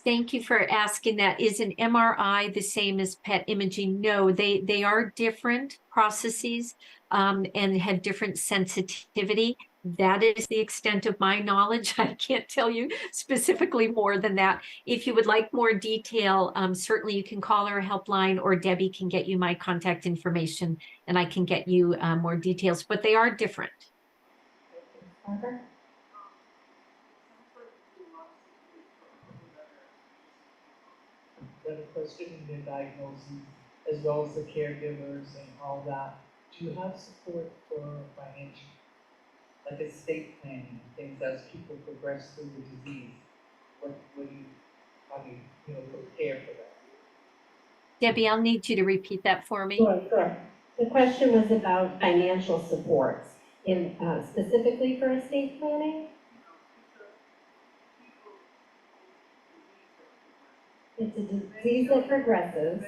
thank you for asking that. Is an MRI the same as PET imaging? No, they are different processes and have different sensitivity. That is the extent of my knowledge. I can't tell you specifically more than that. If you would like more detail, certainly you can call our helpline, or Debbie can get you my contact information and I can get you more details, but they are different. Barbara? The question in the diagnosis, as well as the caregivers and all that, do you have support for financial, like estate planning, things as people progress through the disease? How do you prepare for that? Debbie, I'll need you to repeat that for me. Sure. The question was about financial supports, in specifically for estate planning. It's a disease that progresses.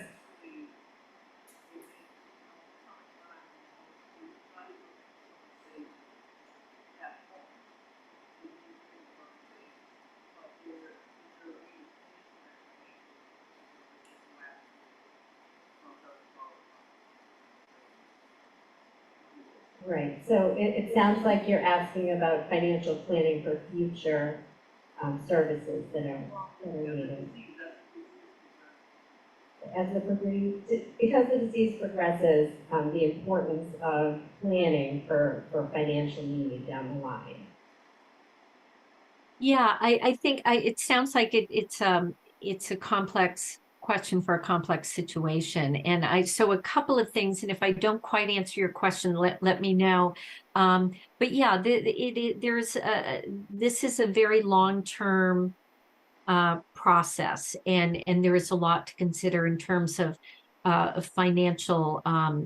Right, so it sounds like you're asking about financial planning for future services that are needed. Because the disease progresses, the importance of planning for financial need down the line. Yeah, I think it sounds like it's a complex question for a complex situation. And so a couple of things, and if I don't quite answer your question, let me know. But yeah, this is a very long-term process, and there is a lot to consider in terms of financial,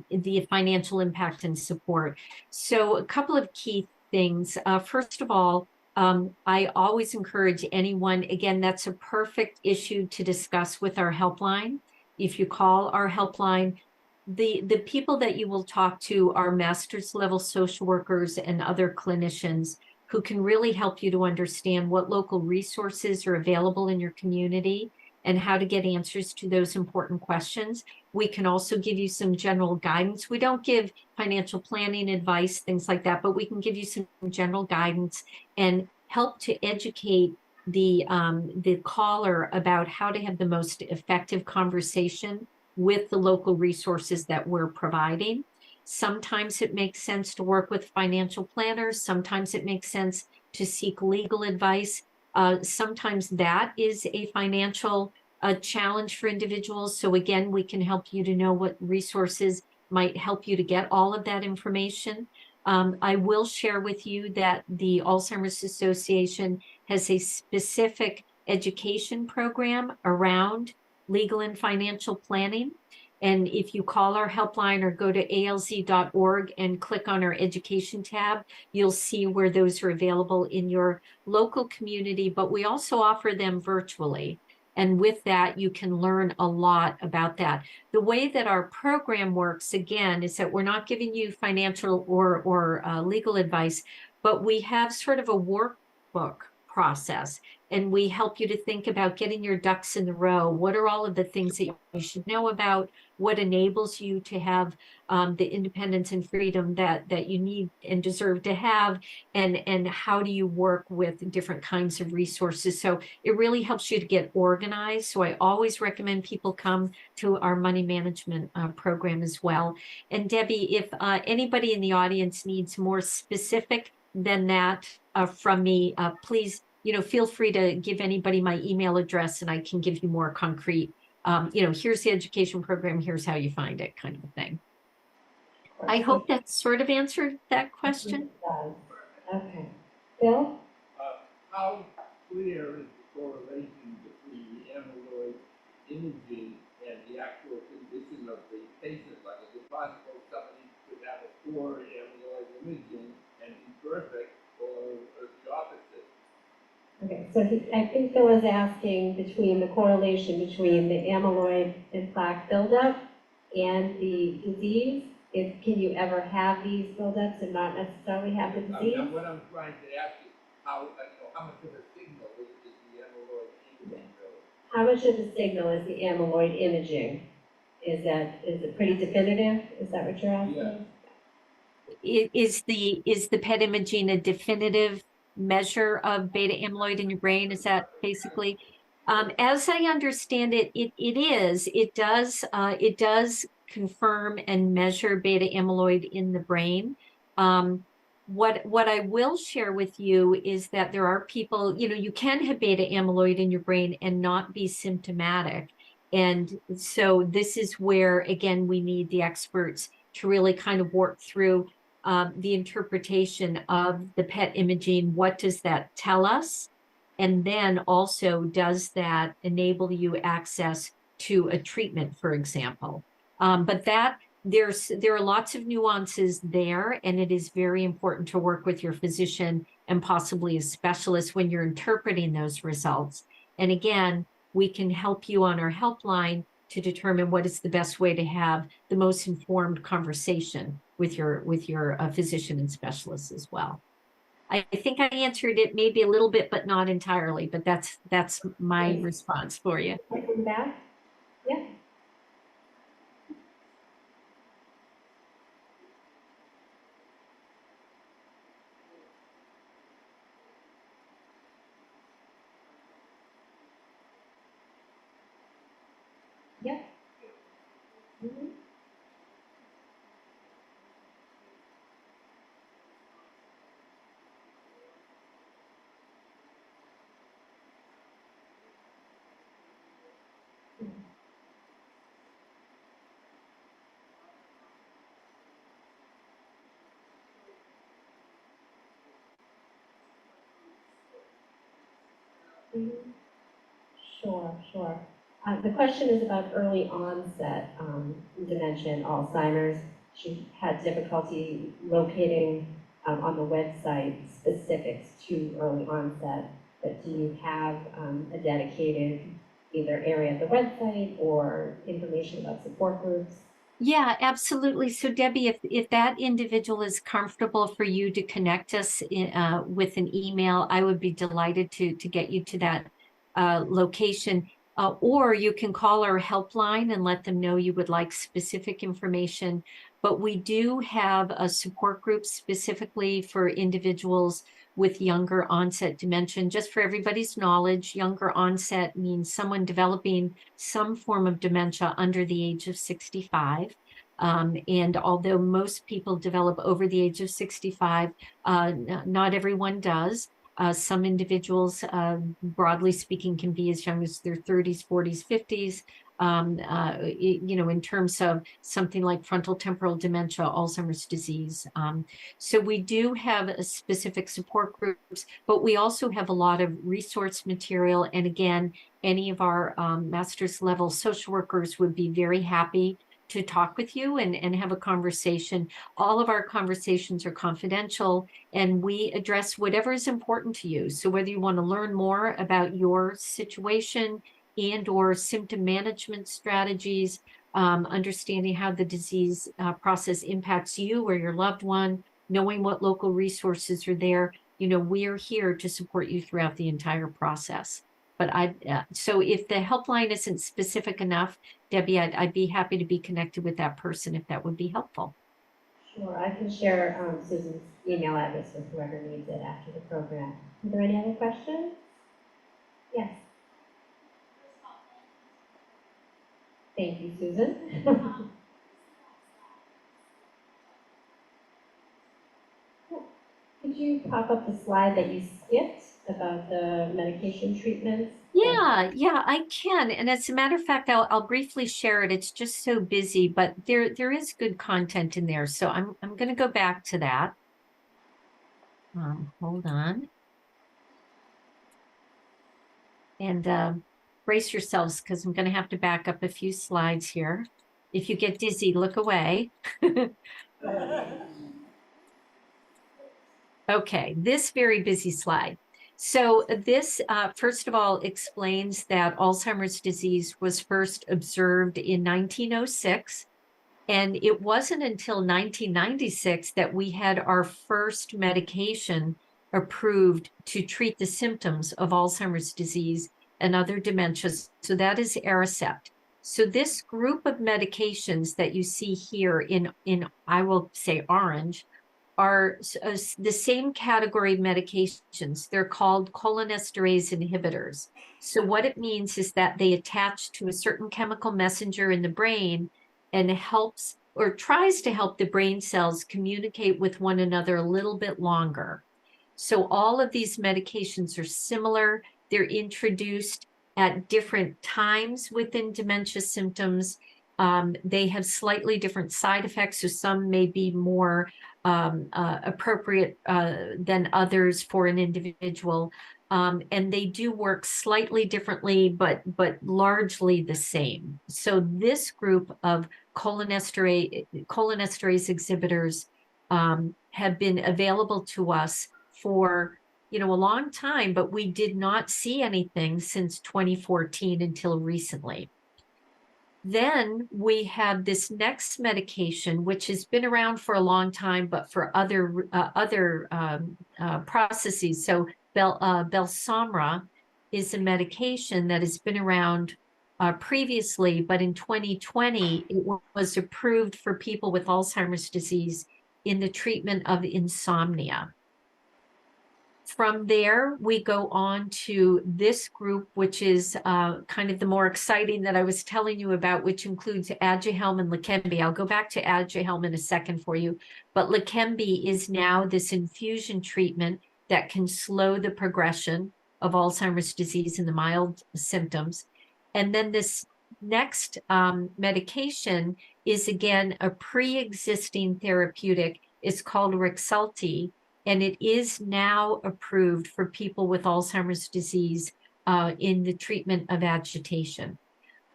the financial impact and support. So a couple of key things. First of all, I always encourage anyone, again, that's a perfect issue to discuss with our helpline. If you call our helpline, the people that you will talk to are master's level social workers and other clinicians who can really help you to understand what local resources are available in your community and how to get answers to those important questions. We can also give you some general guidance. We don't give financial planning advice, things like that, but we can give you some general guidance and help to educate the caller about how to have the most effective conversation with the local resources that we're providing. Sometimes it makes sense to work with financial planners. Sometimes it makes sense to seek legal advice. Sometimes that is a financial challenge for individuals. So again, we can help you to know what resources might help you to get all of that information. I will share with you that the Alzheimer's Association has a specific education program around legal and financial planning. And if you call our helpline or go to alz.org and click on our education tab, you'll see where those are available in your local community, but we also offer them virtually. And with that, you can learn a lot about that. The way that our program works, again, is that we're not giving you financial or legal advice, but we have sort of a workbook process. And we help you to think about getting your ducks in the row. What are all of the things that you should know about? What enables you to have the independence and freedom that you need and deserve to have? And how do you work with different kinds of resources? So it really helps you to get organized. So I always recommend people come to our money management program as well. And Debbie, if anybody in the audience needs more specific than that from me, please, feel free to give anybody my email address and I can give you more concrete, here's the education program, here's how you find it, kind of a thing. I hope that sort of answered that question. Okay. Bill? How clear is the correlation between the amyloid imaging and the actual condition of the patient? Like, is it possible somebody could have a poor amyloid imaging and be perfect, or the opposite? Okay, so I think Bill is asking between the correlation between the amyloid and plaque buildup and the disease. Can you ever have these buildups and not necessarily have the disease? What I'm trying to ask is how much of a signal is the amyloid imaging really? How much of a signal is the amyloid imaging? Is it pretty definitive? Is that what you're asking? Yeah. Is the PET imaging a definitive measure of beta amyloid in your brain? Is that basically? As I understand it, it is. It does confirm and measure beta amyloid in the brain. What I will share with you is that there are people, you can have beta amyloid in your brain and not be symptomatic. And so this is where, again, we need the experts to really kind of work through the interpretation of the PET imaging. What does that tell us? And then also, does that enable you access to a treatment, for example? But there are lots of nuances there, and it is very important to work with your physician and possibly a specialist when you're interpreting those results. And again, we can help you on our helpline to determine what is the best way to have the most informed conversation with your physician and specialist as well. I think I answered it maybe a little bit, but not entirely, but that's my response for you. Welcome back. Yeah. Yep. Mhm. Mhm. Sure. The question is about early onset dementia and Alzheimer's. She had difficulty locating on the website specifics to early onset, but do you have a dedicated either area of the website or information about support groups? Yeah, absolutely. So Debbie, if that individual is comfortable for you to connect us with an email, I would be delighted to get you to that location. Or you can call our helpline and let them know you would like specific information. But we do have a support group specifically for individuals with younger onset dementia. Just for everybody's knowledge, younger onset means someone developing some form of dementia under the age of 65. And although most people develop over the age of 65, not everyone does. Some individuals, broadly speaking, can be as young as their 30s, 40s, 50s. In terms of something like frontal temporal dementia, Alzheimer's disease. So we do have a specific support groups, but we also have a lot of resource material. And again, any of our master's level social workers would be very happy to talk with you and have a conversation. All of our conversations are confidential, and we address whatever is important to you. So whether you want to learn more about your situation and or symptom management strategies, understanding how the disease process impacts you or your loved one, knowing what local resources are there, we are here to support you throughout the entire process. But so if the helpline isn't specific enough, Debbie, I'd be happy to be connected with that person if that would be helpful. Sure, I can share Susan's email address with whoever needs it after the program. Are there any other questions? Yes. Thank you, Susan. Could you pop up the slide that you skipped about the medication treatments? Yeah, I can. And as a matter of fact, I'll briefly share it. It's just so busy, but there is good content in there. So I'm going to go back to that. Hold on. And brace yourselves because I'm going to have to back up a few slides here. If you get dizzy, look away. Okay, this very busy slide. So this, first of all, explains that Alzheimer's disease was first observed in 1906. And it wasn't until 1996 that we had our first medication approved to treat the symptoms of Alzheimer's disease and other dementias. So that is Aricept. So this group of medications that you see here in I will say orange are the same category of medications. They're called cholinesterase inhibitors. So what it means is that they attach to a certain chemical messenger in the brain and helps or tries to help the brain cells communicate with one another a little bit longer. So all of these medications are similar. They're introduced at different times within dementia symptoms. They have slightly different side effects, so some may be more appropriate than others for an individual. And they do work slightly differently, but largely the same. So this group of cholinesterase exhibitors have been available to us for a long time, but we did not see anything since 2014 until recently. Then we have this next medication, which has been around for a long time, but for other processes. So Belsomra is a medication that has been around previously, but in 2020, it was approved for people with Alzheimer's disease in the treatment of insomnia. From there, we go on to this group, which is kind of the more exciting that I was telling you about, which includes Aduhelm and Leqembi. I'll go back to Aduhelm in a second for you, but Leqembi is now this infusion treatment that can slow the progression of Alzheimer's disease and the mild symptoms. And then this next medication is, again, a pre-existing therapeutic. It's called Rexulti, and it is now approved for people with Alzheimer's disease in the treatment of agitation.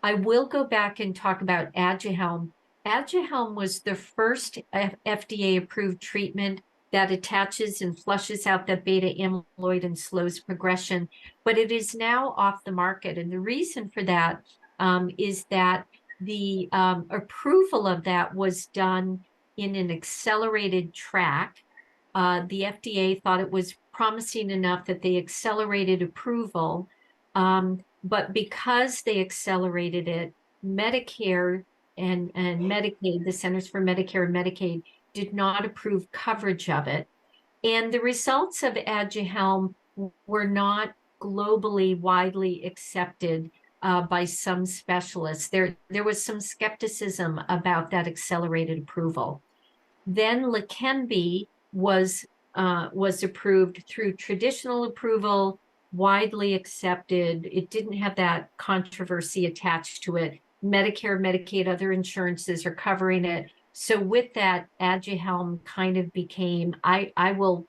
I will go back and talk about Aduhelm. Aduhelm was the first FDA-approved treatment that attaches and flushes out the beta amyloid and slows progression, but it is now off the market. And the reason for that is that the approval of that was done in an accelerated track. The FDA thought it was promising enough that they accelerated approval, but because they accelerated it, Medicare and Medicaid, the Centers for Medicare and Medicaid, did not approve coverage of it. And the results of Aduhelm were not globally widely accepted by some specialists. There was some skepticism about that accelerated approval. Then Leqembi was approved through traditional approval, widely accepted. It didn't have that controversy attached to it. Medicare, Medicaid, other insurances are covering it. So with that, Aduhelm kind of became, I will,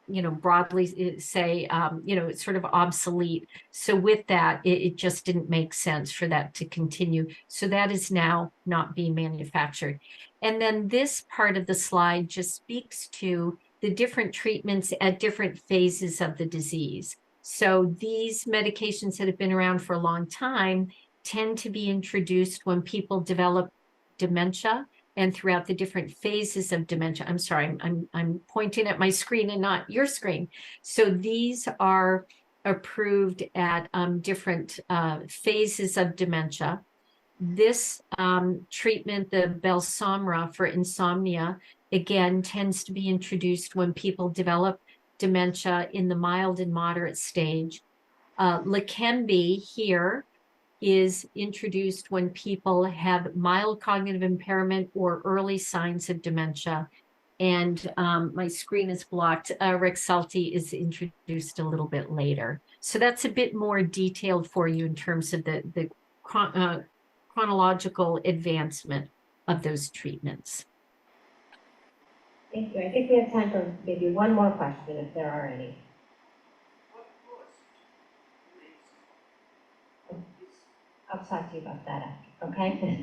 broadly say, it's sort of obsolete. So with that, it just didn't make sense for that to continue. So that is now not being manufactured. And then this part of the slide just speaks to the different treatments at different phases of the disease. So these medications that have been around for a long time tend to be introduced when people develop dementia and throughout the different phases of dementia. I'm sorry, I'm pointing at my screen and not your screen. So these are approved at different phases of dementia. This treatment, the Belsomra for insomnia, again, tends to be introduced when people develop dementia in the mild and moderate stage. Leqembi here is introduced when people have mild cognitive impairment or early signs of dementia. And my screen is blocked. Rexulti is introduced a little bit later. So that's a bit more detailed for you in terms of the chronological advancement of those treatments. Thank you. I think we have time for maybe one more question, if there are any. I'll talk to you about that after, okay?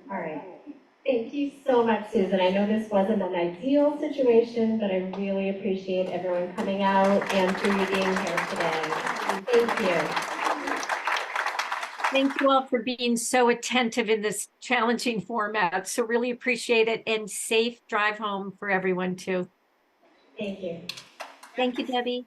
All right. Thank you so much, Susan. I know this wasn't an ideal situation, but I really appreciate everyone coming out and for you being here today. Thank you. Thank you all for being so attentive in this challenging format. So really appreciate it, and safe drive home for everyone too. Thank you. Thank you, Debbie.